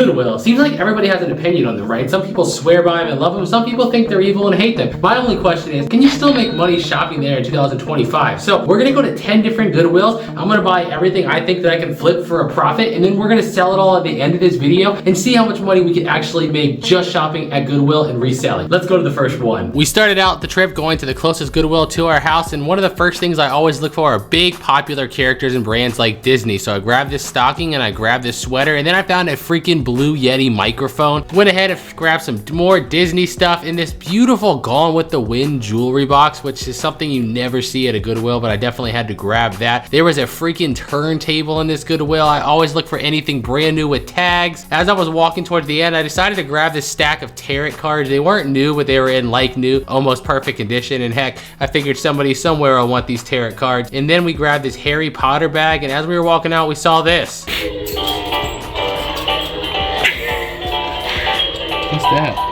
Goodwill. Seems like everybody has an opinion on them, right? Some people swear by them and love them. Some people think they're evil and hate them. My only question is, can you still make money shopping there in 2025? So we're gonna go to 10 different Goodwills. I'm gonna buy everything I think that I can flip for a profit, and then we're gonna sell it all at the end of this video and see how much money we can actually make just shopping at Goodwill and reselling. Let's go to the first one. We started out the trip going to the closest Goodwill to our house, and one of the first things I always look for are big popular characters and brands like Disney. So I grabbed this stocking and I grabbed this sweater, and then I found a freaking Blue Yeti microphone. Went ahead and grabbed some more Disney stuff in this beautiful Gone with the Wind jewelry box, which is something you never see at a Goodwill, but I definitely had to grab that. There was a freaking turntable in this Goodwill. I always look for anything brand new with tags. As I was walking towards the end, I decided to grab this stack of tarot cards. They weren't new, but they were in like new, almost perfect condition, and heck, I figured somebody somewhere will want these tarot cards. And then we grabbed this Harry Potter bag, and as we were walking out, we saw this. What's that?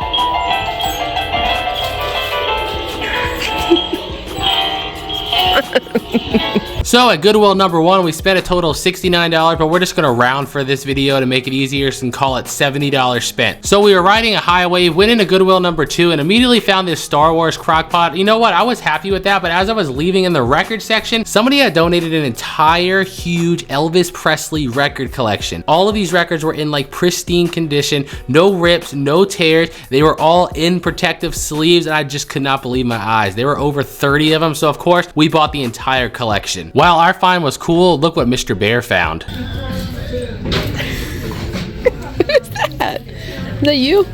So at Goodwill number 1, we spent a total of $69, but we're just gonna round for this video to make it easier and call it $70 spent. So we were riding a highway, went into Goodwill number 2, and immediately found this Star Wars crock pot. You know what? I was happy with that, but as I was leaving in the record section, somebody had donated an entire huge Elvis Presley record collection. All of these records were in like pristine condition, no rips, no tears. They were all in protective sleeves, and I just could not believe my eyes. There were over 30 of them, so of course, we bought the entire collection. While our find was cool, look what Mr. Bear found. Who's that? Is that you?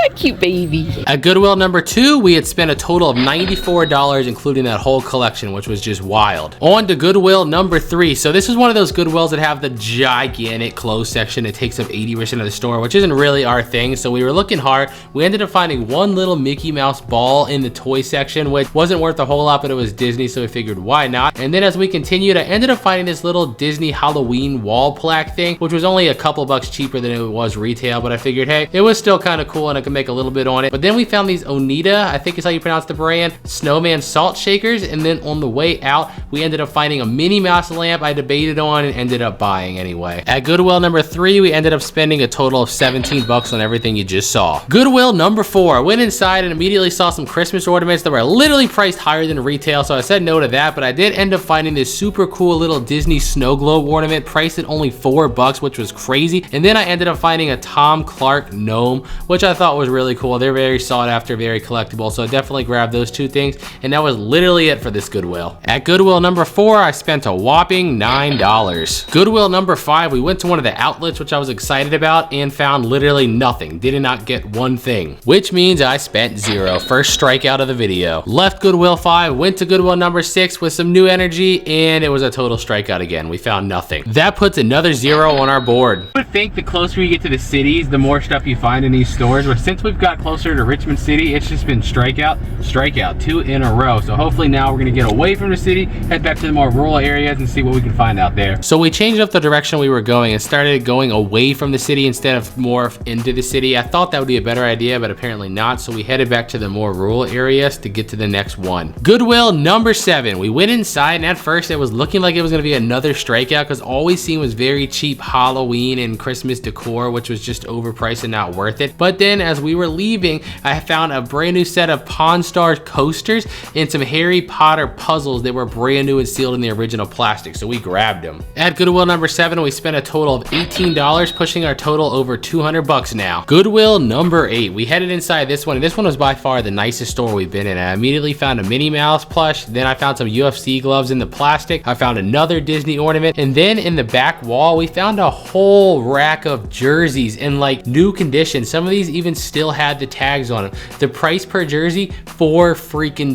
That cute baby. At Goodwill number 2, we had spent a total of $94, including that whole collection, which was just wild. On to Goodwill number 3. So this is one of those Goodwills that have the gigantic clothes section that takes up 80% of the store, which isn't really our thing. So we were looking hard. We ended up finding one little Mickey Mouse ball in the toy section, which wasn't worth a whole lot, but it was Disney, so we figured why not. And then as we continued, I ended up finding this little Disney Halloween wall plaque thing, which was only a couple bucks cheaper than it was retail, but I figured, hey, it was still kind of cool and I could make a little bit on it. But then we found these Onita, I think is how you pronounce the brand, snowman salt shakers, and then on the way out, we ended up finding a Minnie Mouse lamp I debated on and ended up buying anyway. At Goodwill number 3, we ended up spending a total of 17 bucks on everything you just saw. Goodwill number 4, I went inside and immediately saw some Christmas ornaments that were literally priced higher than retail, so I said no to that, but I did end up finding this super cool little Disney snow globe ornament priced at only 4 bucks, which was crazy. And then I ended up finding a Tom Clark gnome, which I thought was really cool. They're very sought after, very collectible, so I definitely grabbed those 2 things, and that was literally it for this Goodwill. At Goodwill number 4, I spent a whopping $9. Goodwill number 5, we went to one of the outlets, which I was excited about, and found literally nothing. Did not get one thing, which means I spent 0. First strikeout of the video. Left Goodwill 5, went to Goodwill number 6 with some new energy, and it was a total strikeout again. We found nothing. That puts another 0 on our board. I would think the closer you get to the cities, the more stuff you find in these stores, but since we've got closer to Richmond City, it's just been strikeout, 2 in a row. So hopefully now we're gonna get away from the city, head back to the more rural areas and see what we can find out there. So we changed up the direction we were going and started going away from the city instead of more into the city. I thought that would be a better idea, but apparently not. So we headed back to the more rural areas to get to the next one. Goodwill number 7. We went inside, and at first it was looking like it was gonna be another strikeout because all we seen was very cheap Halloween and Christmas decor, which was just overpriced and not worth it. But then as we were leaving, I found a brand new set of Pawn Stars coasters and some Harry Potter puzzles that were brand new and sealed in the original plastic, so we grabbed them. At Goodwill number 7, we spent a total of $18, pushing our total over 200 bucks now. Goodwill number 8, we headed inside this one, and this one was by far the nicest store we've been in. I immediately found a Minnie Mouse plush, then I found some UFC gloves in the plastic, I found another Disney ornament, and then in the back wall, we found a whole rack of jerseys in like new condition. Some of these even still had the tags on them. The price per jersey, $4 freaking,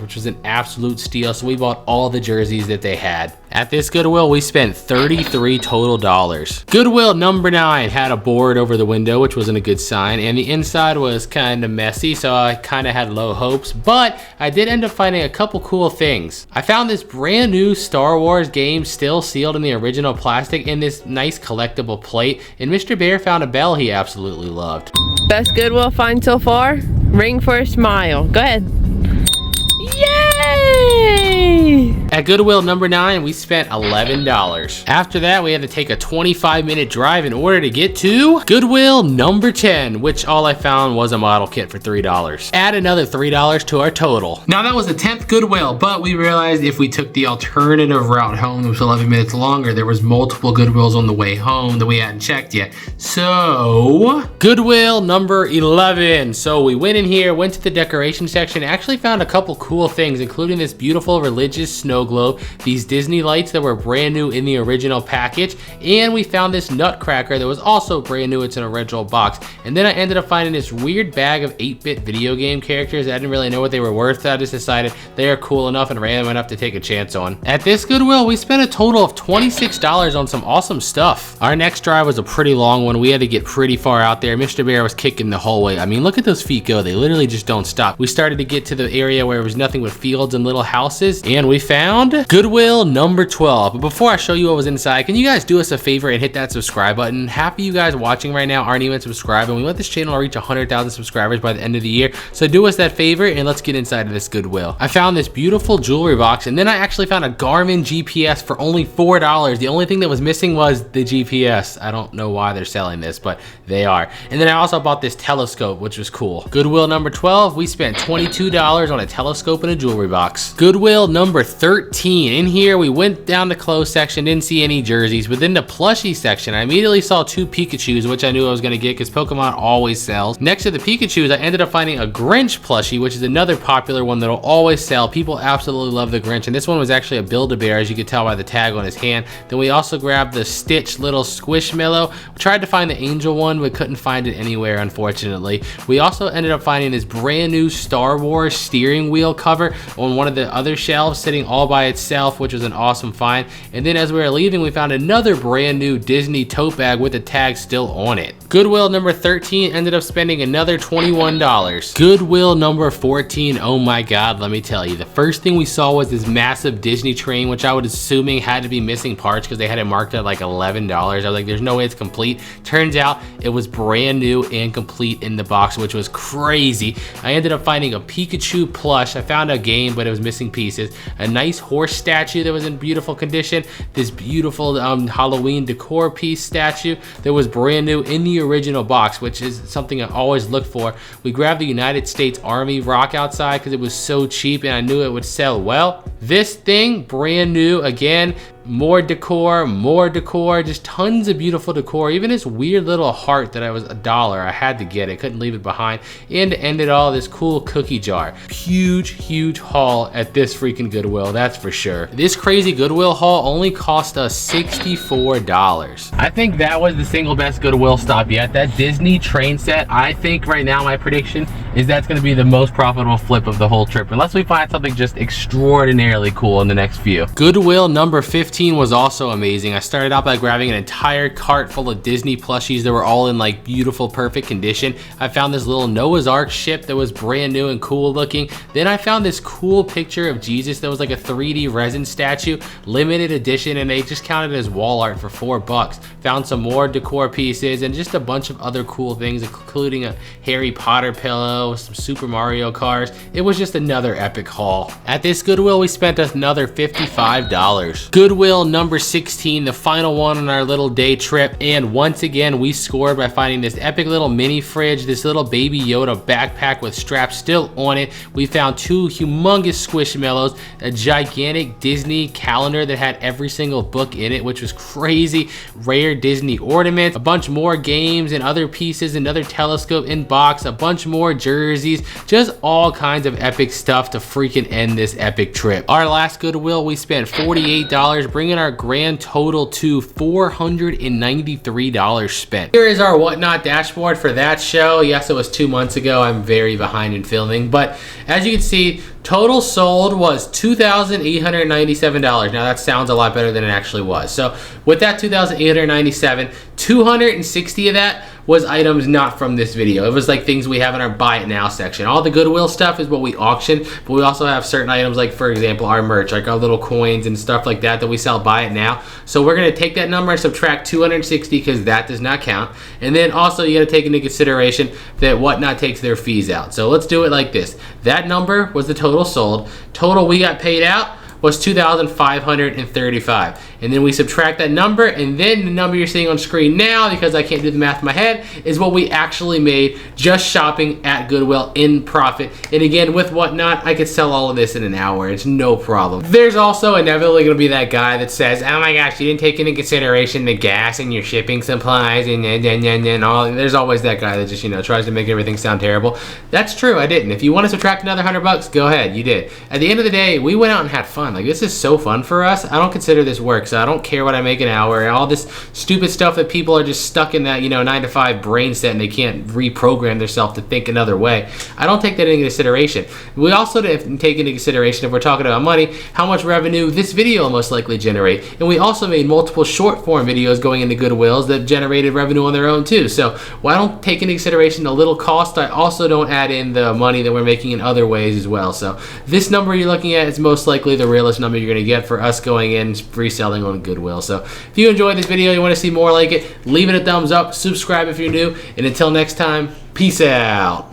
which was an absolute steal. So we bought all the jerseys that they had. At this Goodwill, we spent $33 total. Goodwill number 9 had a board over the window, which wasn't a good sign, and the inside was kind of messy, so I kind of had low hopes, but I did end up finding a couple cool things. I found this brand new Star Wars game still sealed in the original plastic in this nice collectible plate, and Mr. Bear found a bell he absolutely loved. Best Goodwill find so far? Ring for a smile. Go ahead. Yay! At Goodwill number 9, we spent $11. After that, we had to take a 25-minute drive in order to get to Goodwill number 10, which all I found was a model kit for $3. Add another $3 to our total. Now that was the 10th Goodwill, but we realized if we took the alternative route home, it was 11 minutes longer. There was multiple Goodwills on the way home that we hadn't checked yet. So, Goodwill number 11. So we went in here, went to the decoration section, actually found a couple cool things, including this beautiful religious snow globe, these Disney lights that were brand new in the original package, and we found this nutcracker that was also brand new. It's an original box. And then I ended up finding this weird bag of 8-bit video game characters. I didn't really know what they were worth. I just decided they are cool enough and random enough to take a chance on. At this Goodwill, we spent a total of $26 on some awesome stuff. Our next drive was a pretty long one. We had to get pretty far out there. Mr. Bear was kicking the whole way. I mean, look at those feet go. They literally just don't stop. We started to get to the area where there was nothing but fields and little houses, and we found Goodwill number 12. But before I show you what was inside, can you guys do us a favor and hit that subscribe button? Half of you guys watching right now aren't even subscribed, and we want this channel to reach 100,000 subscribers by the end of the year. So do us that favor and let's get inside of this Goodwill. I found this beautiful jewelry box, and then I actually found a Garmin GPS for only $4. The only thing that was missing was the GPS. I don't know why they're selling this, but they are. And then I also bought this telescope, which was cool. Goodwill number 12, we spent $22 on a telescope and a jewelry box. Goodwill number 13. In here, we went down the clothes section, didn't see any jerseys. Within the plushie section, I immediately saw 2 Pikachus, which I knew I was gonna get because Pokemon always sells. Next to the Pikachus, I ended up finding a Grinch plushie, which is another popular one that'll always sell. People absolutely love the Grinch, and this one was actually a Build-A-Bear, as you could tell by the tag on his hand. Then we also grabbed the Stitch little Squishmallow. We tried to find the Angel one, but couldn't find it anywhere, unfortunately. We also ended up finding this brand new Star Wars steering wheel cover on one of the other shelves, sitting all by itself, which was an awesome find. And then as we were leaving, we found another brand new Disney tote bag with the tag still on it. Goodwill number 13 ended up spending another $21. Goodwill number 14, oh my God, let me tell you. The first thing we saw was this massive Disney train, which I would assuming had to be missing parts because they had it marked at like $11. I was like, there's no way it's complete. Turns out it was brand new and complete in the box, which was crazy. I ended up finding a Pikachu plush. I found a game, but it was missing pieces. A nice horse statue that was in beautiful condition. This beautiful Halloween decor piece statue that was brand new in the original box, which is something I always look for. We grabbed the United States Army rock outside because it was so cheap and I knew it would sell well. This thing, brand new again. More decor, just tons of beautiful decor. Even this weird little heart that I was $1. I had to get it, couldn't leave it behind. And to end it all, this cool cookie jar. Huge haul at this freaking Goodwill, that's for sure. This crazy Goodwill haul only cost us $64. I think that was the single best Goodwill stop yet. That Disney train set, I think right now my prediction is that's gonna be the most profitable flip of the whole trip, unless we find something just extraordinarily cool in the next few. Goodwill number 15 was also amazing. I started out by grabbing an entire cart full of Disney plushies that were all in like beautiful, perfect condition. I found this little Noah's Ark ship that was brand new and cool looking. Then I found this cool picture of Jesus that was like a 3D resin statue, limited edition, and they just counted it as wall art for $4. Found some more decor pieces and just a bunch of other cool things, including a Harry Potter pillow, some Super Mario cars. It was just another epic haul. At this Goodwill, we spent another $55. Goodwill number 16, the final one on our little day trip, and once again we scored by finding this epic little mini fridge, this little Baby Yoda backpack with straps still on it. We found 2 humongous Squishmallows, a gigantic Disney calendar that had every single book in it, which was crazy, rare Disney ornaments, a bunch more games and other pieces, another telescope in box, a bunch more jerseys, just all kinds of epic stuff to freaking end this epic trip. Our last Goodwill, we spent $48, bringing our grand total to $493 spent. Here is our Whatnot dashboard for that show. Yes, it was 2 months ago. I'm very behind in filming, but as you can see, total sold was $2,897. Now that sounds a lot better than it actually was. So with that $2,897, 260 of that was items not from this video. It was like things we have in our buy it now section. All the Goodwill stuff is what we auction, but we also have certain items like, for example, our merch, like our little coins and stuff like that we sell buy it now. So we're gonna take that number and subtract 260 because that does not count. And then also you gotta take into consideration that Whatnot takes their fees out. So let's do it like this. That number was the total sold. Total we got paid out was $2,535. And then we subtract that number, and then the number you're seeing on screen now, because I can't do the math in my head, is what we actually made just shopping at Goodwill in profit. And again, with whatnot, I could sell all of this in an hour. It's no problem. There's also inevitably going to be that guy that says, oh my gosh, you didn't take into consideration the gas and your shipping supplies and all. There's always that guy that just, you know, tries to make everything sound terrible. That's true, I didn't. If you want to subtract another $100, go ahead, you did. At the end of the day, we went out and had fun. Like, this is so fun for us. I don't consider this work, so I don't care what I make an hour. All this stupid stuff that people are just stuck in that, you know, 9-to-5 brain set and they can't reprogram themselves to think another way. I don't take that into consideration. We also take into consideration, if we're talking about money, how much revenue this video will most likely generate. And we also made multiple short form videos going into Goodwills that generated revenue on their own too. So while I don't take into consideration the little cost, I also don't add in the money that we're making in other ways as well. So this number you're looking at is most likely the realest number you're going to get for us going in reselling on Goodwill. So if you enjoyed this video, you want to see more like it, leave it a thumbs up, subscribe if you're new, and until next time, peace out.